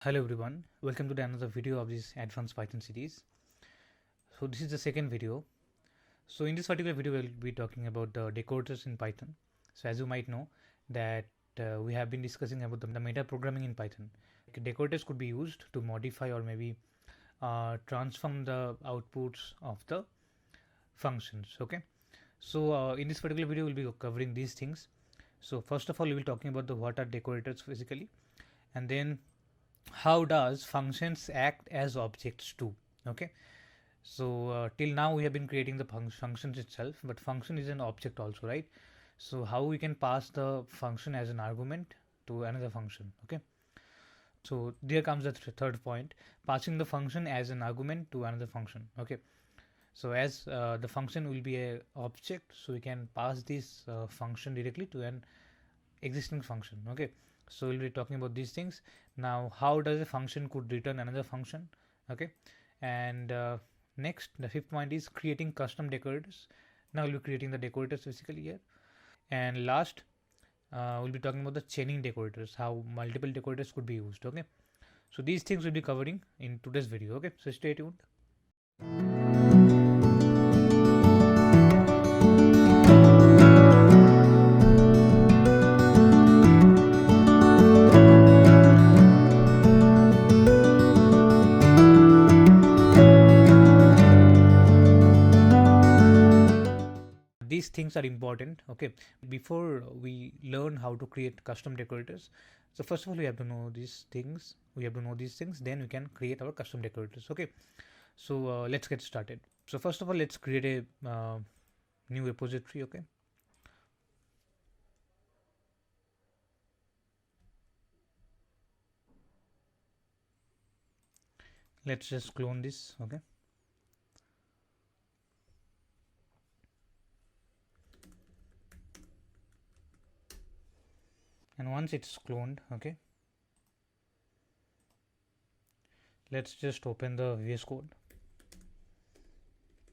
Hello everyone, welcome to another video of this advanced Python series. So this is the second video. So in this particular video we'll be talking about the decorators in Python. So as you might know that we have been discussing about the meta programming in Python. Decorators could be used to modify or maybe transform the outputs of the functions. Okay. So in this particular video we'll be covering these things. So first of all we will be talking about the what are decorators physically, and then how does functions act as objects too. Okay, so till now we have been creating the functions itself, but function is an object also, right? So how we can pass the function as an argument to another function. Okay, so there comes the third point, passing the function as an argument to another function. Okay, so as the function will be a object, so we can pass this function directly to an existing function. Okay, so we'll be talking about these things. Now how does a function could return another function? Okay, and next, the fifth point is creating custom decorators. Now we'll be creating the decorators basically here. And last, we'll be talking about the chaining decorators, how multiple decorators could be used. Okay, so these things we'll be covering in today's video. Okay, so stay tuned. These things are important. Okay, before we learn how to create custom decorators, so first of all we have to know these things, then we can create our custom decorators. Okay, so let's get started. So first of all, let's create a new repository. Okay, let's just clone this. Okay, and once it's cloned, okay, let's just open the VS Code,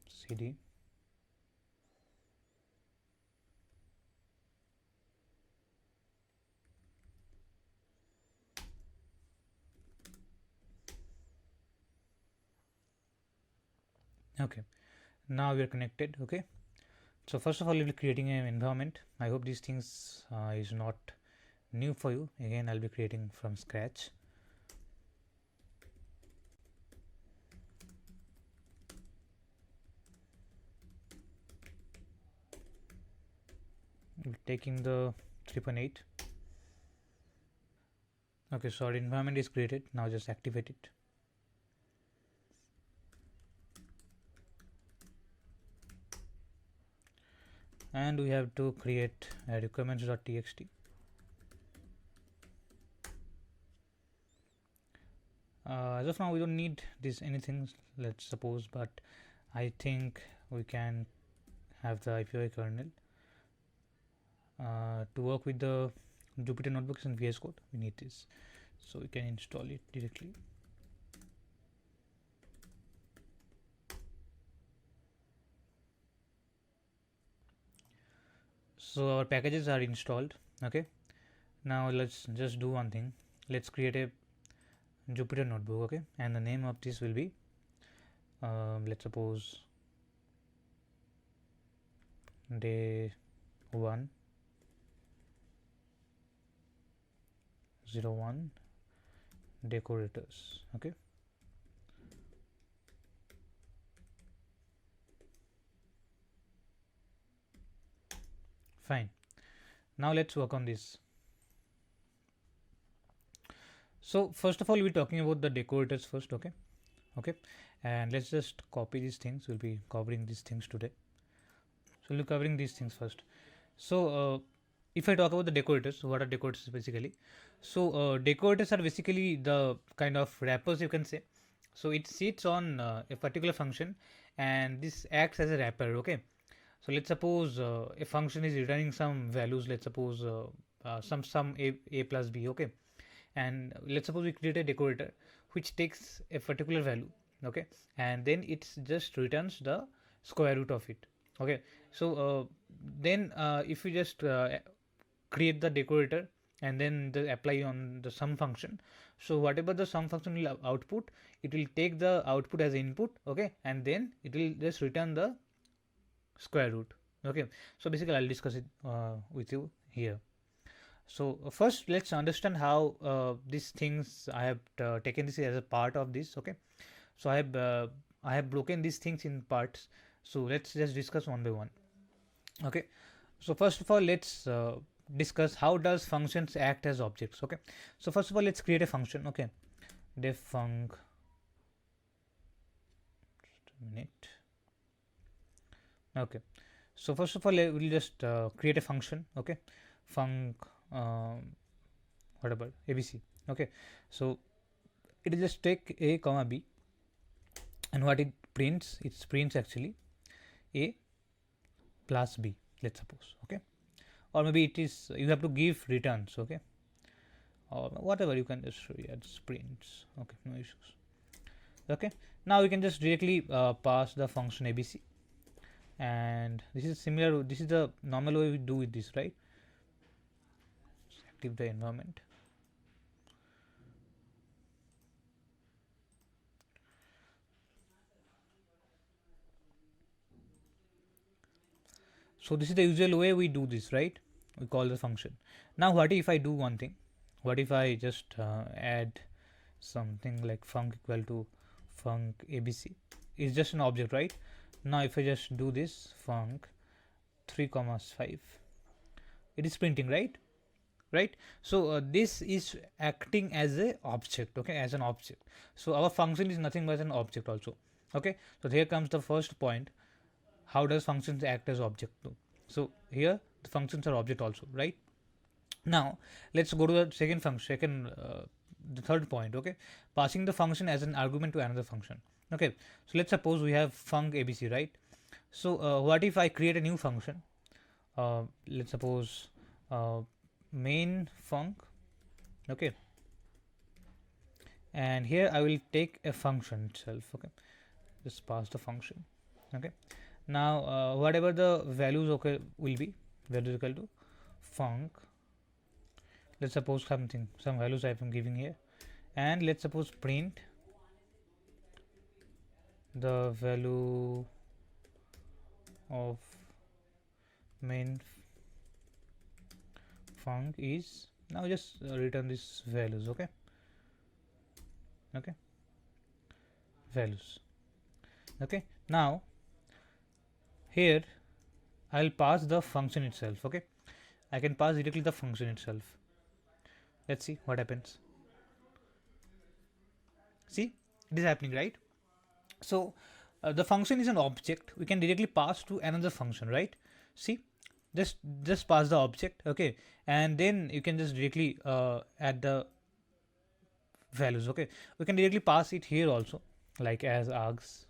cd, okay, now we are connected. Okay, so first of all we'll be creating an environment. I hope these things is not new for you. Again, I'll be creating from scratch. Taking the 3.8. Okay, so our environment is created. Now just activate it. And we have to create a requirements.txt. As of now we don't need this anything, let's suppose, but I think we can have the IPI kernel to work with the Jupyter notebooks and VS Code. We need this, so we can install it directly. So our packages are installed. Okay, now let's just do one thing. Let's create a Jupyter notebook. Okay, and the name of this will be let's suppose day 1 01 decorators. Okay, fine. Now let's work on this. So first of all we're talking about the decorators first. Okay, and let's just copy these things. We'll be covering these things today, so we'll be covering these things first. So if I talk about the decorators, what are decorators basically? So decorators are basically the kind of wrappers, you can say. So it sits on a particular function and this acts as a wrapper. Okay, so let's suppose a function is returning some values. Let's suppose some a plus b. Okay, and let's suppose we create a decorator which takes a particular value. Okay, and then it just returns the square root of it. Okay, so then if you just create the decorator and then the apply on the sum function. So whatever the sum function will output, it will take the output as input, okay, and then it will just return the square root. Okay, so basically I'll discuss it with you here. So first let's understand how these things I have taken this as a part of this. Okay, so I have broken these things in parts, so let's just discuss one by one. Okay, so first of all let's discuss how does functions act as objects. Okay, so first of all let's create a function. Okay, def func, just a minute. Okay, so first of all we'll just create a function. Okay, func whatever abc. Okay, so it will just take a comma b, and what it prints actually a plus b, let's suppose. Okay, or maybe it is you have to give returns. Okay, or whatever, you can just prints. Okay, no issues. Okay, now you can just directly pass the function abc, and this is similar, this is the normal way we do with this, right? Just active the environment. So this is the usual way we do this, right? We call the function. Now what if I do one thing? What if I just add something like func equal to func abc? It's just an object, right? Now if I just do this func 3 commas 5, it is printing, right? So this is acting as a object. Okay, as an object. So our function is nothing but an object also. Okay, so here comes the first point. How does functions act as object too? So here the functions are object also, right? Now let's go to the the third point. Okay, passing the function as an argument to another function. Okay, so let's suppose we have func abc, right? So what if I create a new function? Let's suppose main func. Okay, and here I will take a function itself. Okay, just pass the function. Okay, now whatever the values will be, value equal to func, let's suppose some values I am giving here, and let's suppose print the value of main func is, now just return these values. Okay, values. Okay, now here I'll pass the function itself. Okay, I can pass directly the function itself. Let's see what happens. See, it is happening, right? So the function is an object, we can directly pass to another function, right? See, just pass the object. Okay, and then you can just directly add the values. Okay, we can directly pass it here also, like as args.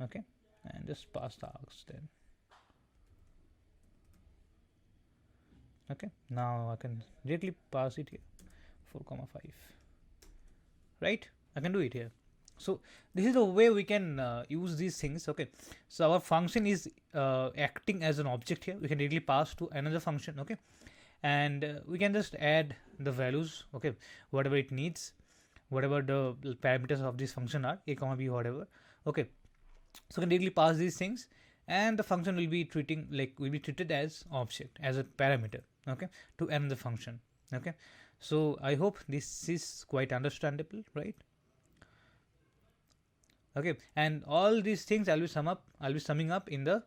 Okay, and just pass the args then. Okay, now I can directly pass it here 4 comma 5, right? I can do it here. So this is the way we can use these things. Okay, so our function is acting as an object here, we can directly pass to another function. Okay, and we can just add the values. Okay, whatever it needs, whatever the parameters of this function are, a comma b, whatever. Okay, so we can directly pass these things, and the function will be treated as object, as a parameter. Okay, to another function. Okay, so I hope this is quite understandable, right? Okay, and all these things I'll be summing up in the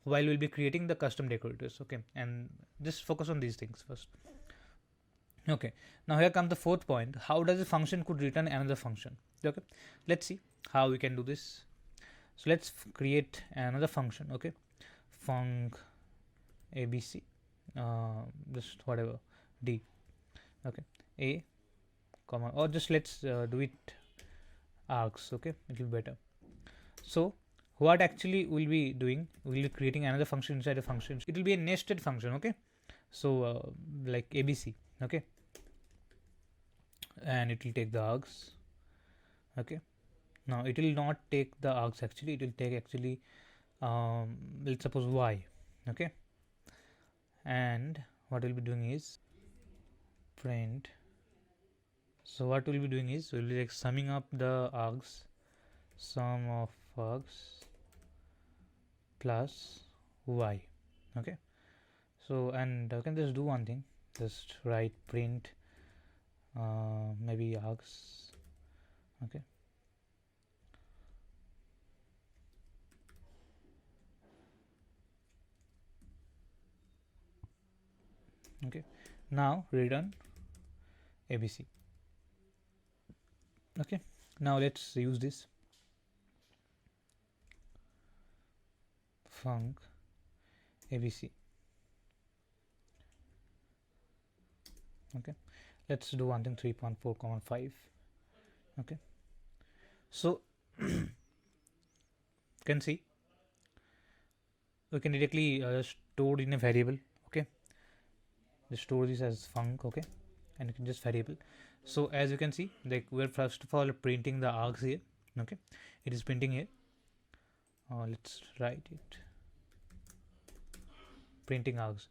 while we'll be creating the custom decorators. Okay, and just focus on these things first. Okay, now here comes the fourth point. How does a function could return another function? Okay, let's see how we can do this. So let's create another function. Okay, func abc, just whatever d. Okay, a comma, or just let's do it args. Okay, it will be better. So what actually we'll be doing, we'll be creating another function inside a function. It will be a nested function. Okay, so like abc. Okay, and it will take the args. Okay, now it will not take the args, actually it will take actually let's suppose y. Okay, and what we'll be doing is print. So what we'll be doing is we'll be like summing up the args, sum of args plus y. Okay, so and I can just do one thing, just write print maybe args. Okay, okay, now return abc. Okay, now let's use this func abc. Okay, let's do one thing, 3.4,5. okay, so can see we can directly store in a variable. Okay, just store this as func. Okay, and you can just variable. So as you can see, like we're first of all printing the args here. Okay, it is printing here. Let's write it printing args.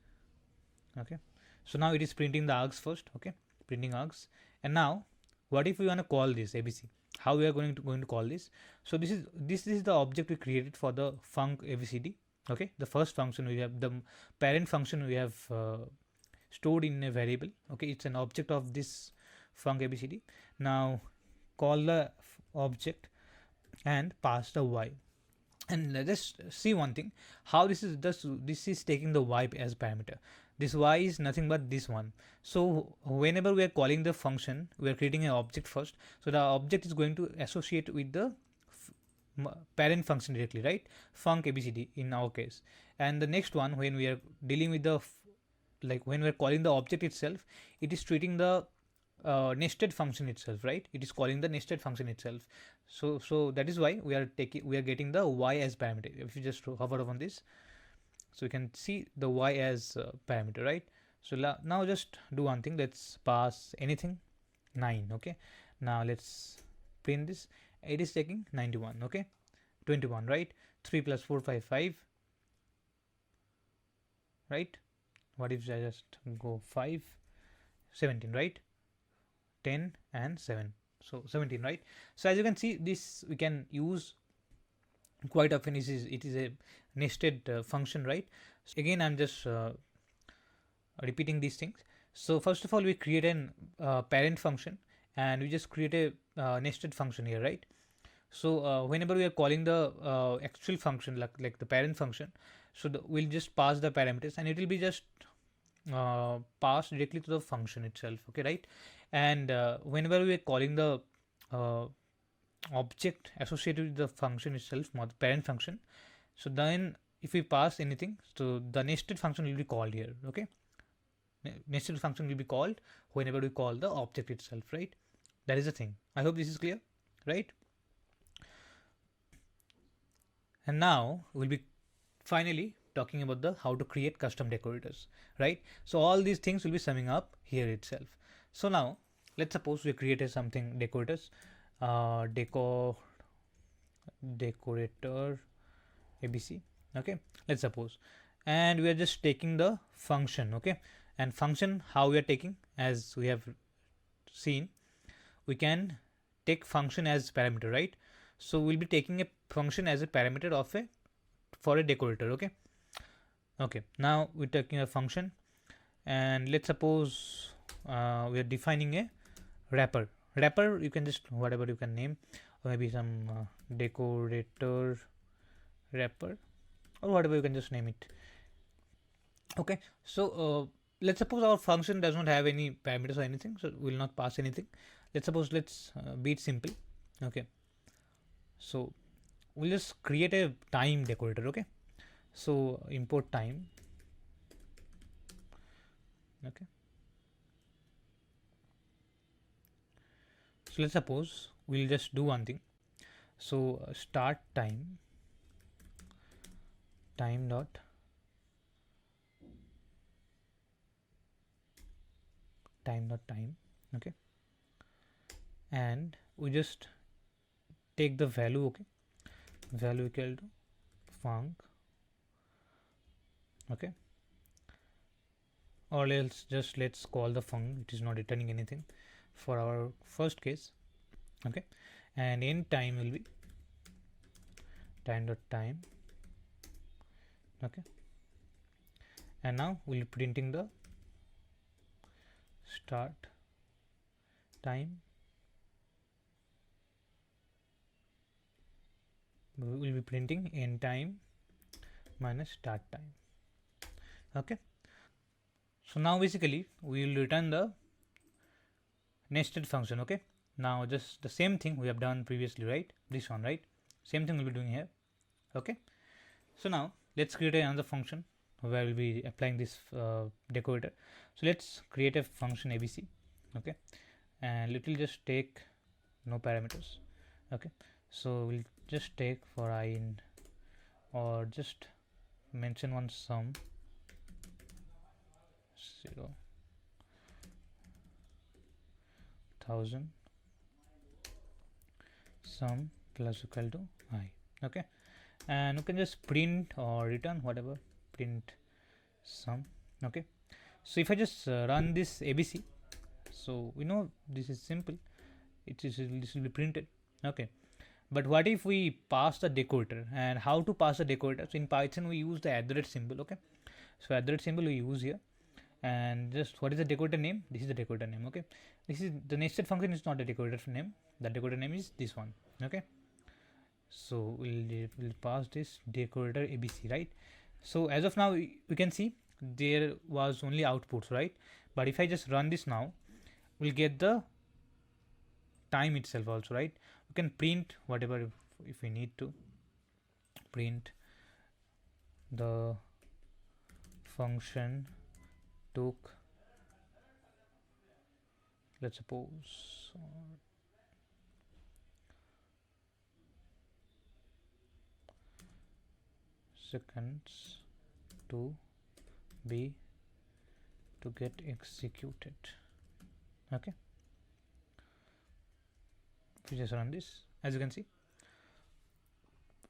Okay, so now it is printing the args first. Okay, printing args. And now what if we want to call this abc? How we are going to call this? So this is the object we created for the func abcd. Okay, the first function we have, the parent function we have stored in a variable. Okay, it's an object of this func abcd. Now call the object and pass the y. And let's just see one thing, how this is taking the y as parameter. This y is nothing but this one. So whenever we are calling the function, we are creating an object first. So the object is going to associate with the parent function directly, right? Func abcd in our case. And the next one, when we are dealing with the like when we are calling the object itself, it is treating the nested function itself, right? It is calling the nested function itself. So that is why we are getting the y as parameter. If you just hover on this, so you can see the y as parameter, right? So now just do one thing, let's pass anything, 9. Okay, now let's print this. It is taking 91. Okay, 21, right? 3 plus 4 5 5, right? What if I just go 5 17, right? 10 and 7, so 17, right? So as you can see, this we can use quite often. It is a nested function, right? So again, I'm just repeating these things. So first of all, we create an parent function, and we just create a nested function here, right? So whenever we are calling the actual function, like the parent function, so we'll just pass the parameters, and it will be just passed directly to the function itself. Okay, right? And whenever we are calling the object associated with the function itself, the parent function, so then if we pass anything, so the nested function will be called here. Okay, nested function will be called whenever we call the object itself, right? That is the thing. I hope this is clear, right? And now we'll be finally talking about the how to create custom decorators, right? So all these things will be summing up here itself. So now let's suppose we created something decorators, decorator abc. Okay, let's suppose, and we are just taking the function. Okay, and function, how we are taking, as we have seen, we can take function as parameter, right? So we'll be taking a function as a parameter of a for a decorator. Okay, now we're taking a function, and let's suppose we are defining a wrapper. You can just whatever you can name, or maybe some decorator wrapper, or whatever you can just name it. Okay, so let's suppose our function does not have any parameters or anything, so we will not pass anything. Let's suppose, let's be it simple. Okay, so we'll just create a time decorator. Okay, so import time. Okay, so let's suppose we'll just do one thing. So start time dot time. Okay, and we just take the value. Okay, value equal to func. Okay, or else just let's call the func. It is not returning anything for our first case. Okay, and end time will be time. Okay, and now we'll be printing the start time. We will be printing end time minus start time. Okay, so now basically we will return the nested function. Okay, now just the same thing we have done previously, right? This one, right? Same thing we'll be doing here. Okay, so now let's create another function where we'll be applying this decorator. So let's create a function abc. Okay, and it will just take no parameters. Okay, so we'll just take for I in, or just mention one sum 0 1000 sum plus equal to I. Okay, and you can just print or return whatever, print sum. Okay, so if I just run this abc, so we know this is simple, this will be printed. Okay, but what if we pass the decorator? And how to pass the decorator? So in Python we use the @ symbol. Okay, so @ symbol we use here, and just what is the decorator name? This is the decorator name. Okay, this is the nested function, is not a decorator name. The decorator name is this one. Okay, so we'll pass this decorator abc, right? So as of now we can see there was only outputs, right? But if I just run this now, we'll get the time itself also, right? We can print whatever if we need to print the function took, let's suppose seconds to be to get executed. Okay, we just run this, as you can see,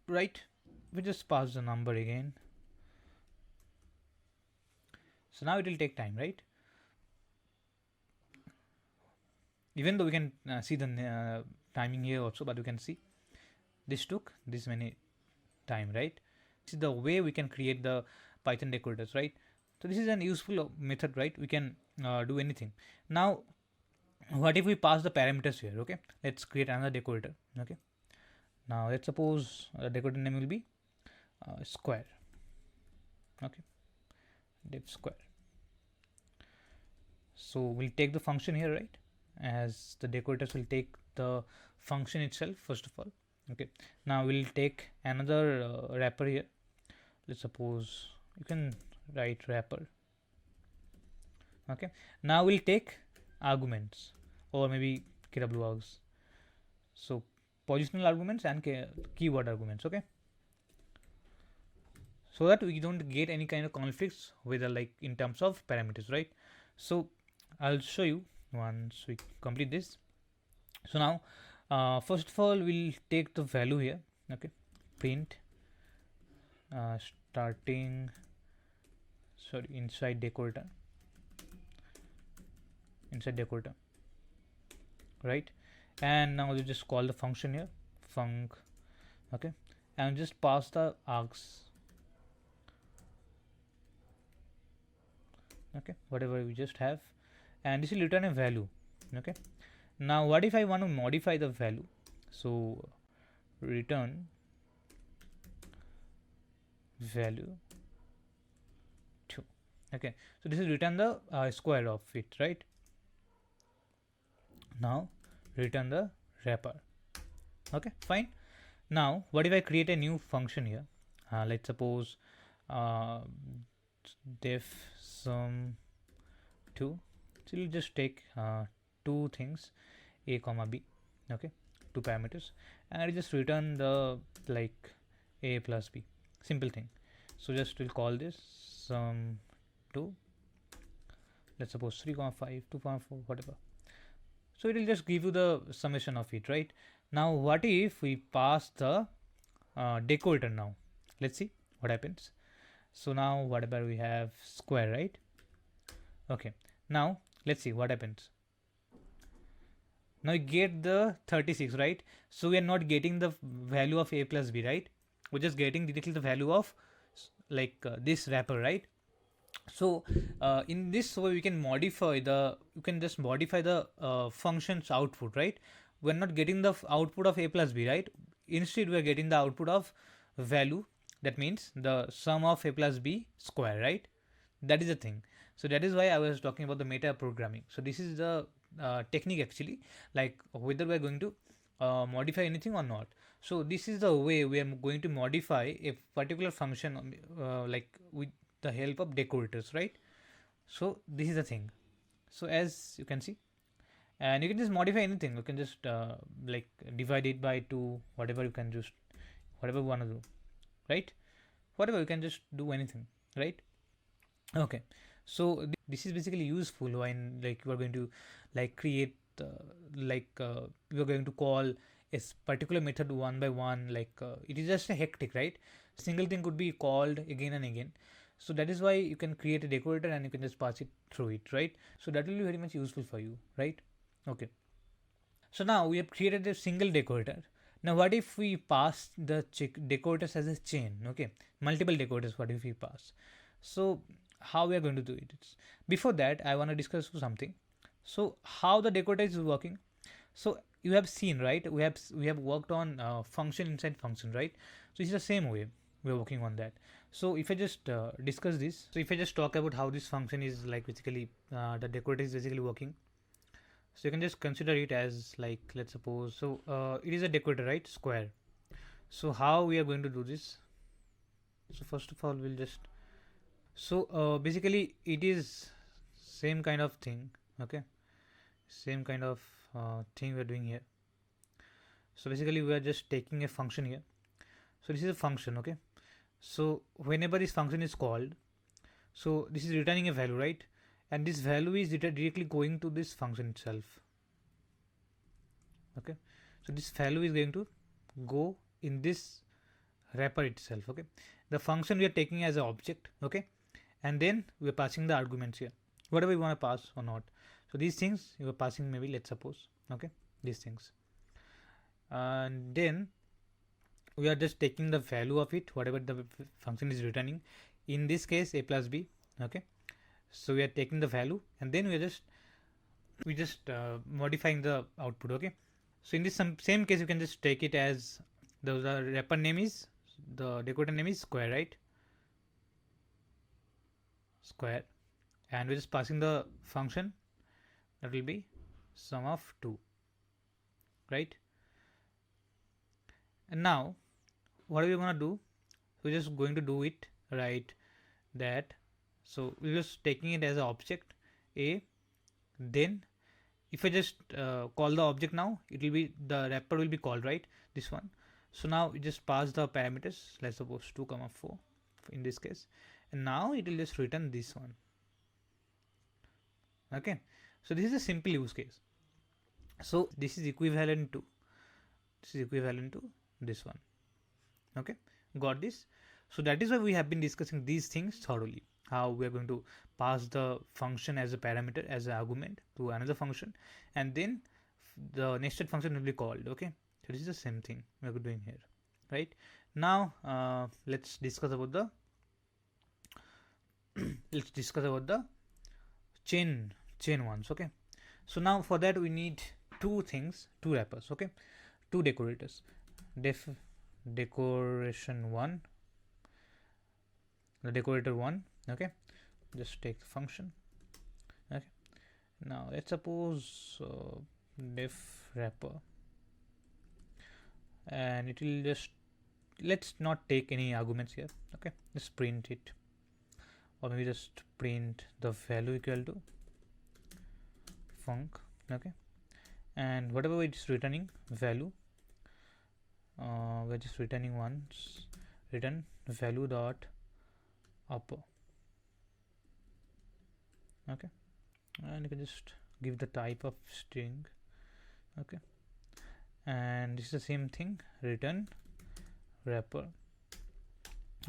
right? We just pass the number again, so now it will take time, right? Even though we can see the timing here also, but you can see this took this many time, right? This is the way we can create the Python decorators, right? So this is an useful method, right? We can do anything. Now what if we pass the parameters here? Okay, let's create another decorator. Okay, now let's suppose the decorator name will be square. Okay, div square. So we'll take the function here, right? As the decorators will take the function itself first of all. Okay, now we'll take another wrapper here. Let's suppose you can write wrapper. Okay, now we'll take arguments, or maybe kwargs, so positional arguments and keyword arguments. Okay, so that we don't get any kind of conflicts with like in terms of parameters, right? So I'll show you once we complete this. So now first of all we'll take the value here. Okay, print starting, sorry, inside decorator, right? And now we just call the function here, func. Okay, and just pass the args. Okay, whatever we just have, and this will return a value. Okay, now what if I want to modify the value? So return value 2. Okay, so this is return the square of it, right? Now return the wrapper. Okay, fine. Now what if I create a new function here? Let's suppose def sum 2. So we'll just take two things, a comma b. Okay, two parameters, and I'll just return the like a plus b, simple thing. So just we'll call this sum 2, let's suppose 3,5, 2.4, whatever. So it will just give you the summation of it, right? Now what if we pass the decorator now? Let's see what happens. So now whatever we have square, right? Okay, now let's see what happens. Now you get the 36, right? So we are not getting the value of a plus b, right? We're just getting directly the value of this wrapper, right? So in this way we can modify the, you can just modify the function's output, right? We're not getting the output of a plus b, right? Instead we are getting the output of value, that means the sum of a plus b square, right? That is the thing. So that is why I was talking about the meta programming. So this is the technique actually, like whether we are going to modify anything or not. So this is the way we are going to modify a particular function with the help of decorators, right? So this is the thing. So as you can see, and you can just modify anything. You can just divide it by 2, whatever you can just, whatever you want to do, right? Whatever, you can just do anything, right? Okay, so this is basically useful when like you are going to create you are going to call a particular method one by one, it is just a hectic, right? Single thing could be called again and again. So that is why you can create a decorator and you can just pass it through it, right? So that will be very much useful for you, right? Okay, so now we have created a single decorator. Now what if we pass the decorators as a chain? Okay, multiple decorators, what if we pass? So how we are going to do it? Before that I want to discuss something. So how the decorator is working? So you have seen, right? We have worked on function inside function, right? So it's the same way we are working on that. So if I just discuss this, so if I just talk about how this function is basically the decorator is basically working. So you can just consider it as let's suppose, so it is a decorator, right? Square. So how we are going to do this? So first of all we'll just, so basically it is same kind of thing. Okay, same kind of thing we're doing here. So basically we are just taking a function here. So this is a function. Okay, so whenever this function is called, so this is returning a value, right? And this value is directly going to this function itself. Okay, so this value is going to go in this wrapper itself. Okay, the function we are taking as an object. Okay, and then we are passing the arguments here, whatever we want to pass or not. So these things you are passing, maybe let's suppose, okay, these things, and then we are just taking the value of it, whatever the function is returning, in this case a plus b. Okay, so we are taking the value and then we just modifying the output. Okay, so in this same case you can just take it as the wrapper name is, the decorator name is square, right? Square, and we're just passing the function that will be sum of 2, right? And now what are we going to do? We're just going to do it right that. So we're just taking it as an object a, then if I just call the object, now it will be, the wrapper will be called, right? This one. So now we just pass the parameters, let's suppose 2 comma 4 in this case, and now it will just return this one. Okay, so this is a simple use case. So this is equivalent to this one. Okay, got this? So that is why we have been discussing these things thoroughly, how we are going to pass the function as a parameter, as an argument to another function, and then the nested function will be called. Okay, so this is the same thing we are doing here, right? Now let's discuss about the chain ones. Okay, so now for that we need two things, two wrappers. Okay, two decorators, decoration 1, the decorator 1. Okay, just take the function. Okay, now let's suppose def wrapper, and it will just, let's not take any arguments here. Okay, just print it, or maybe just print the value equal to func. Okay, and whatever it is returning value, we're just returning once, return value dot upper. Okay, and you can just give the type of string. Okay, and this is the same thing, return wrapper.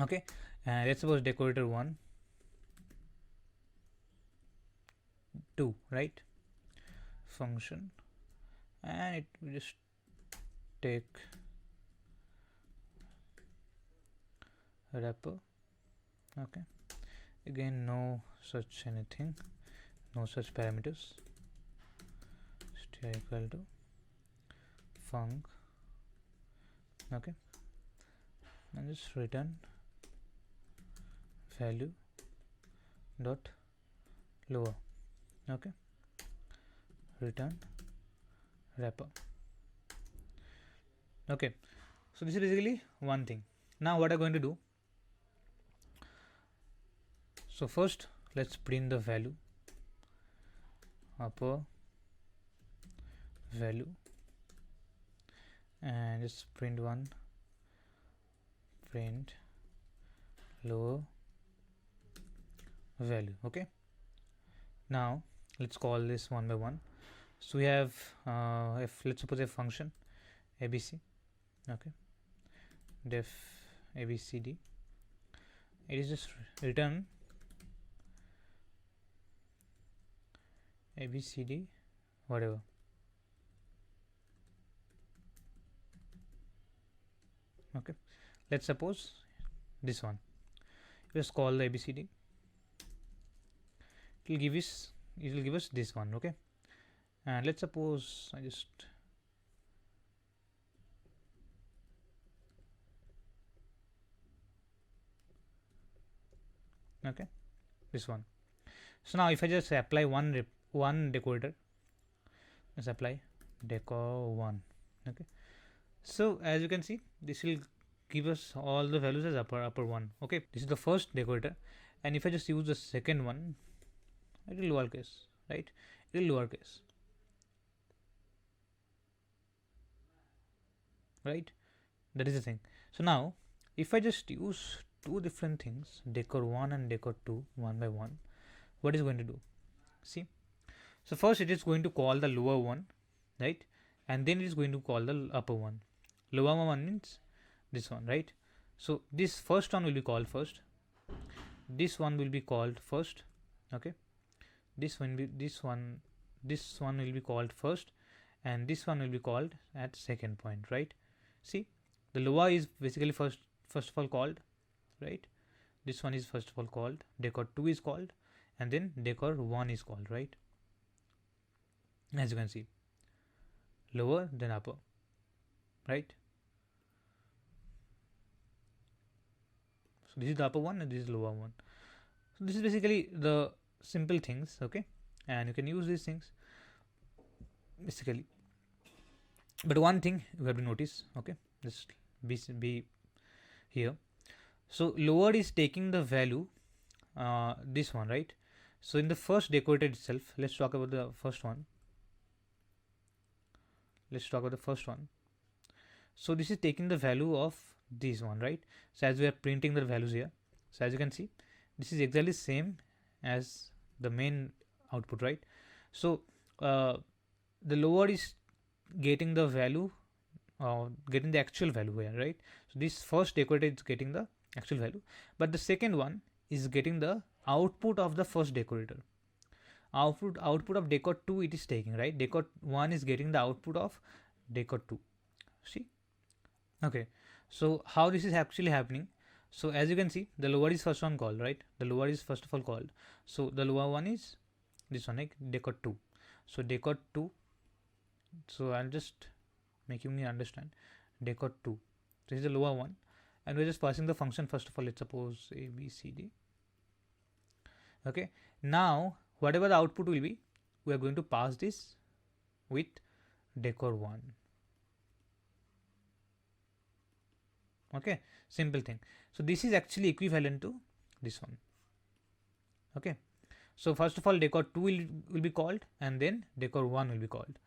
Okay, and let's suppose decorator 1, 2, right? Function, and it will just take wrapper. Okay, again no such anything, no such parameters. Str equal to func. Okay, and just return value dot lower. Okay, return wrapper. Okay, so this is basically one thing. Now what I'm going to do, so first let's print the value, upper value, and just print one, print lower value. Okay, now let's call this one by one. So we have if let's suppose a function abc. Okay, def abcd, it is just return abcd whatever. Okay, let's suppose this one, just call the abcd, it will give us this one. Okay, and let's suppose I just okay, this one. So now if I just apply one decorator, let's apply decor 1. Okay, so as you can see, this will give us all the values as upper 1. Okay, this is the first decorator, and if I just use the second one, it will lowercase, right? It will lowercase, right? That is the thing. So now if I just use two different things, decor 1 and decor 2, one by one, what is going to do? See, so first it is going to call the lower one, right? And then it is going to call the upper one. Lower one means this one, right? So this first one will be called first, this one will be called first. Okay, this one will be called first, and this one will be called at second point, right? See, the lower is basically first of all called, right? This one is first of all called, decor 2 is called, and then decor 1 is called, right? As you can see, lower then upper, right? So this is the upper one and this is the lower one. So this is basically the simple things. Okay, and you can use these things basically, but one thing you have to notice. Okay, just be here. So lower is taking the value, this one, right? So in the first decorator itself, let's talk about the first one. So this is taking the value of this one, right? So as we are printing the values here, so as you can see, this is exactly same as the main output, right? So the lower is getting the value, getting the actual value here, right? So this first decorator is getting the actual value, but the second one is getting the output of the first decorator. Output of decor 2 it is taking, right? Decor 1 is getting the output of decor 2. See, okay, so how this is actually happening? So as you can see, the lower is first one called, right? The lower is first of all called, so the lower one is this one, like decor 2. So decor 2, so I'll just making me understand, decor 2, this is the lower one, and we're just passing the function first of all, let's suppose abcd. Okay, now whatever the output will be, we are going to pass this with decor 1. Okay, simple thing. So this is actually equivalent to this one. Okay, so first of all decor 2 will be called, and then decor 1 will be called.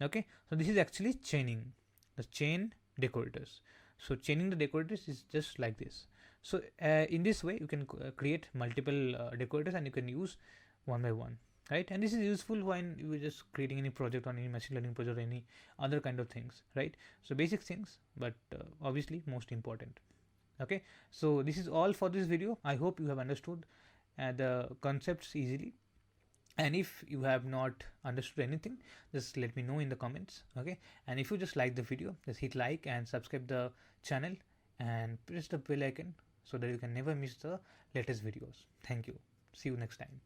Okay, so this is actually chaining, the chain decorators. So chaining the decorators is just like this. So in this way you can create multiple decorators, and you can use one by one, right? And this is useful when you are just creating any project on any machine learning project or any other kind of things, right? So basic things, but obviously most important. Okay, so this is all for this video. I hope you have understood the concepts easily, And if you have not understood anything, just let me know in the comments. Okay, and if you just like the video, just hit like and subscribe the channel and press the bell icon so that you can never miss the latest videos. Thank you. See you next time.